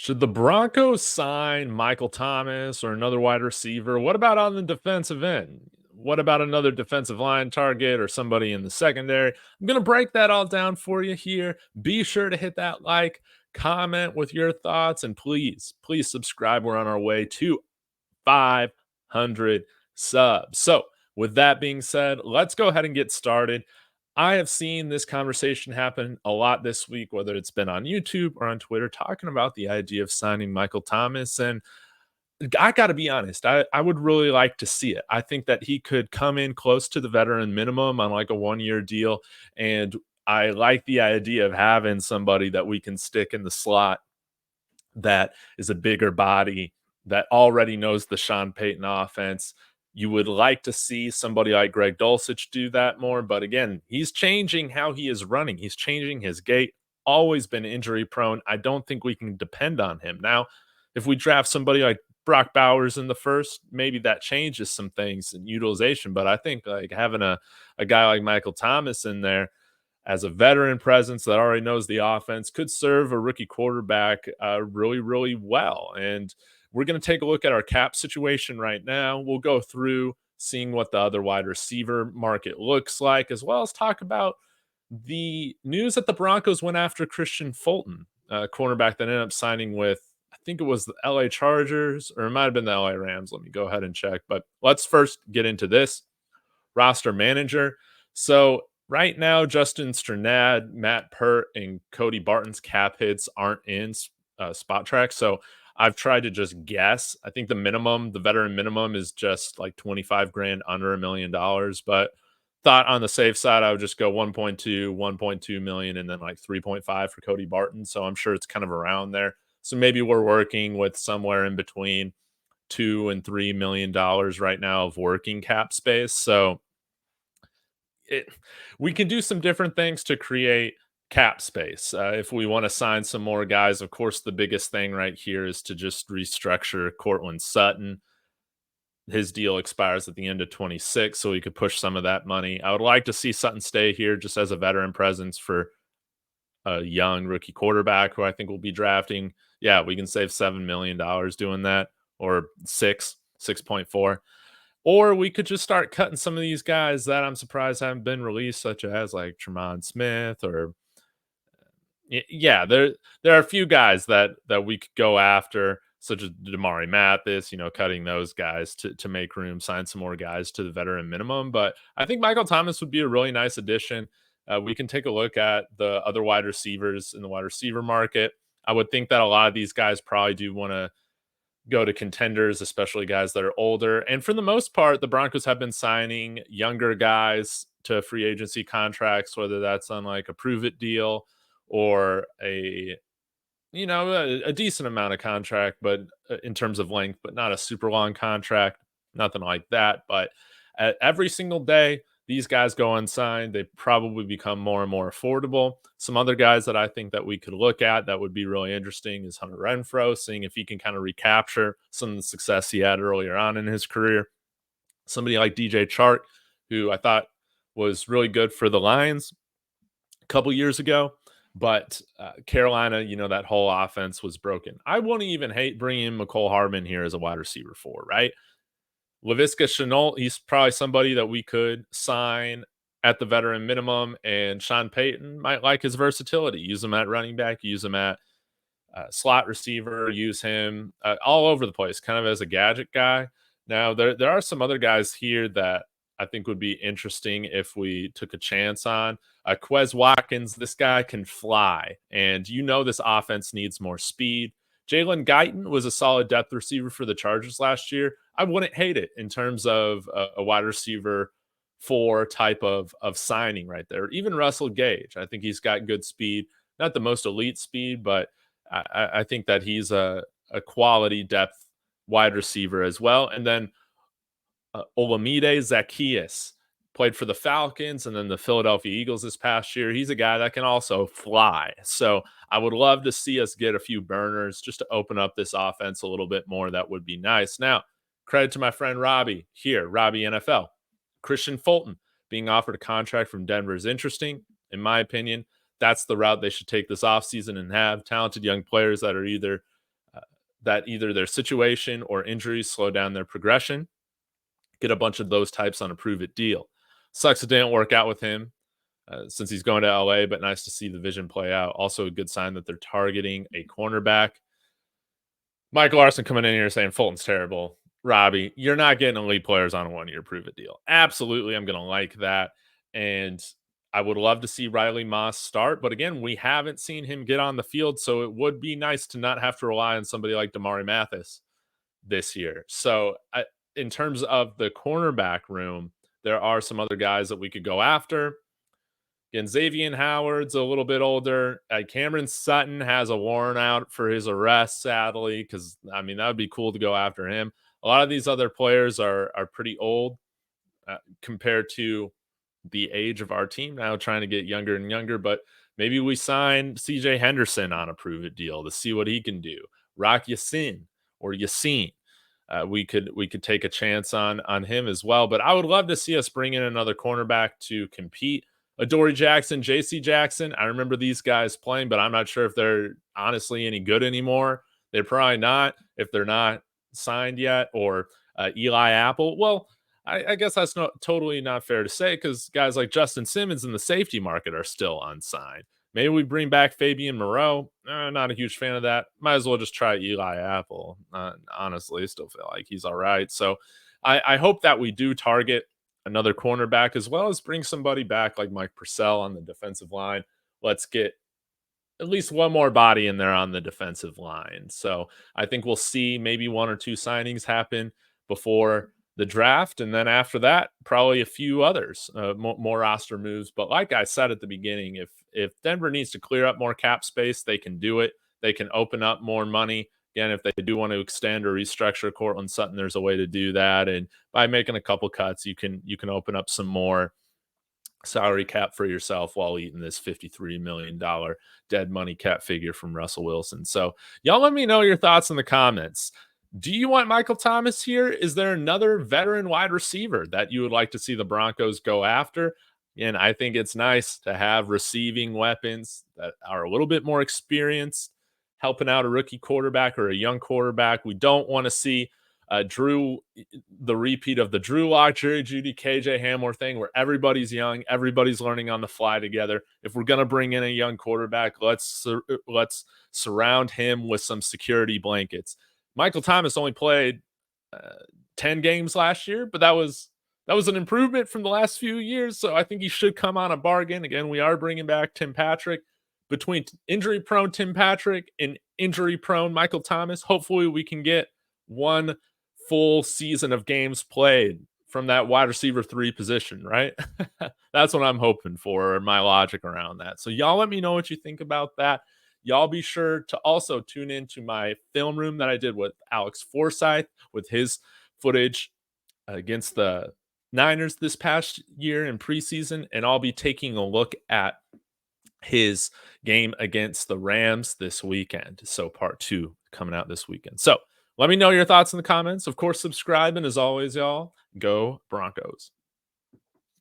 Should the Broncos sign Michael Thomas or another wide receiver? What about on the defensive end? What about another defensive line target or somebody in the secondary? I'm going to break that all down for you here. Be sure to hit that like, comment with your thoughts, and please subscribe. We're on our way to 500 subs. So, with that being said, let's go ahead and get started. I have seen this conversation happen a lot this week, whether it's been on YouTube or on Twitter, talking about the idea of signing Michael Thomas. And I got to be honest, I would really like to see it. I think that he could come in close to the veteran minimum on like a 1 year deal. And I like the idea of having somebody that we can stick in the slot that is a bigger body that already knows the Sean Payton offense. You would like to see somebody like Greg Dulcich do that more, but again, he's changing how he is running. He's changing his gait. Always been injury prone. I don't think we can depend on him. Now, if we draft somebody like Brock Bowers in the first, maybe that changes some things in utilization. But I think like having a guy like Michael Thomas in there as a veteran presence that already knows the offense could serve a rookie quarterback really, really well. And we're going to take a look at our cap situation right now. We'll go through seeing what the other wide receiver market looks like, as well as talk about the news that the Broncos went after Christian Fulton, a cornerback that ended up signing with, I think it was the LA Chargers, or it might have been the LA Rams. Let me go ahead and check. But let's first get into this roster manager. So right now, Justin Strnad, Matt Pert, and Cody Barton's cap hits aren't in spot track. So I've tried to just guess. I think the minimum, the veteran minimum, is just like 25 grand under $1 million. But thought on the safe side, I would just go 1.2, 1.2 million, and then like 3.5 for Cody Barton. So I'm sure it's kind of around there. So maybe we're working with somewhere in between $2 and $3 million right now of working cap space. So it, we can do some different things to create cap space. If we want to sign some more guys, of course, the biggest thing right here is to just restructure Cortland Sutton. His deal expires at the end of 26, so we could push some of that money. I would like to see Sutton stay here just as a veteran presence for a young rookie quarterback who I think will be drafting. Yeah, we can save $7 million doing that, or 6.4. Or we could just start cutting some of these guys that I'm surprised haven't been released, such as like Tremont Smith or yeah, there are a few guys that we could go after, such as Damari Mathis, cutting those guys to make room, sign some more guys to the veteran minimum. But I think Michael Thomas would be a really nice addition. We can take a look at the other wide receivers in the wide receiver market. I would think that a lot of these guys probably do want to go to contenders, especially guys that are older. And for the most part, the Broncos have been signing younger guys to free agency contracts, whether that's on like a prove it deal or a decent amount of contract, but in terms of length, but not a super long contract, nothing like that. But every single day, these guys go unsigned. They probably become more and more affordable. Some other guys that I think that we could look at that would be really interesting is Hunter Renfrow, seeing if he can kind of recapture some of the success he had earlier on in his career. Somebody like DJ Chark, who I thought was really good for the Lions a couple years ago. But Carolina, that whole offense was broken. I wouldn't even hate bringing in Mecole Hardman here as a wide receiver for, right? Laviska Shenault, he's probably somebody that we could sign at the veteran minimum, and Sean Payton might like his versatility. Use him at running back, use him at slot receiver, use him all over the place, kind of as a gadget guy. Now, there are some other guys here that I think would be interesting if we took a chance on. Quez Watkins, this guy can fly, and this offense needs more speed. Jalen Guyton was a solid depth receiver for the Chargers last year. I wouldn't hate it in terms of a wide receiver 4 type of signing right there. Even Russell Gage, I think he's got good speed, not the most elite speed, but I think that he's a quality depth wide receiver as well. And then Olamide Zaccheaus played for the Falcons and then the Philadelphia Eagles this past year. He's a guy that can also fly. So I would love to see us get a few burners just to open up this offense a little bit more. That would be nice. Now, credit to my friend Robbie here, Robbie NFL. Christian Fulton being offered a contract from Denver is interesting. In my opinion, that's the route they should take this offseason and have talented young players that are either that either their situation or injuries slow down their progression. Get a bunch of those types on a prove it deal. Sucks it didn't work out with him since he's going to LA, but nice to see the vision play out. Also, a good sign that they're targeting a cornerback. Michael Larson coming in here saying Fulton's terrible. Robbie, you're not getting elite players on a 1-year prove it deal. Absolutely, I'm going to like that. And I would love to see Riley Moss start. But again, we haven't seen him get on the field. So it would be nice to not have to rely on somebody like Damari Mathis this year. So in terms of the cornerback room, there are some other guys that we could go after. Again, Xavier Howard's a little bit older. Cameron Sutton has a warrant out for his arrest, sadly, because I mean that would be cool to go after him. A lot of these other players are pretty old compared to the age of our team now, trying to get younger and younger. But maybe we sign CJ Henderson on a prove it deal to see what he can do. Rock Yassin or Yassine. We could take a chance on him as well. But I would love to see us bring in another cornerback to compete. Adoree Jackson, JC Jackson. I remember these guys playing, but I'm not sure if they're honestly any good anymore. They're probably not if they're not signed yet. Or Eli Apple. Well, I guess that's totally not fair to say because guys like Justin Simmons in the safety market are still unsigned. Maybe we bring back Fabian Moreau. Not a huge fan of that. Might as well just try Eli Apple. Honestly, still feel like he's all right. So I hope that we do target another cornerback as well as bring somebody back like Mike Purcell on the defensive line. Let's get at least one more body in there on the defensive line. So I think we'll see maybe 1 or 2 signings happen before the draft. And then after that, probably a few others, more roster moves. But like I said at the beginning, if Denver needs to clear up more cap space, they can do it. They can open up more money. Again, if they do want to extend or restructure Cortland Sutton, there's a way to do that. And by making a couple cuts, you can open up some more salary cap for yourself while eating this $53 million dead money cap figure from Russell Wilson. So y'all let me know your thoughts in the comments. Do you want Michael Thomas here? Is there another veteran wide receiver that you would like to see the Broncos go after? And I think it's nice to have receiving weapons that are a little bit more experienced, helping out a rookie quarterback or a young quarterback. We don't want to see the repeat of the Drew Lock, Jerry Jeudy, KJ Hamler thing where everybody's young, everybody's learning on the fly together. If we're going to bring in a young quarterback, let's surround him with some security blankets. Michael Thomas only played 10 games last year, but that was an improvement from the last few years. So I think he should come on a bargain. Again, we are bringing back Tim Patrick. Between injury-prone Tim Patrick and injury-prone Michael Thomas, hopefully we can get one full season of games played from that wide receiver 3 position, right? That's what I'm hoping for, or my logic around that. So y'all let me know what you think about that. Y'all be sure to also tune into my film room that I did with Alex Forsyth with his footage against the Niners this past year in preseason. And I'll be taking a look at his game against the Rams this weekend. So part 2 coming out this weekend. So let me know your thoughts in the comments. Of course, subscribe. And as always, y'all, go Broncos.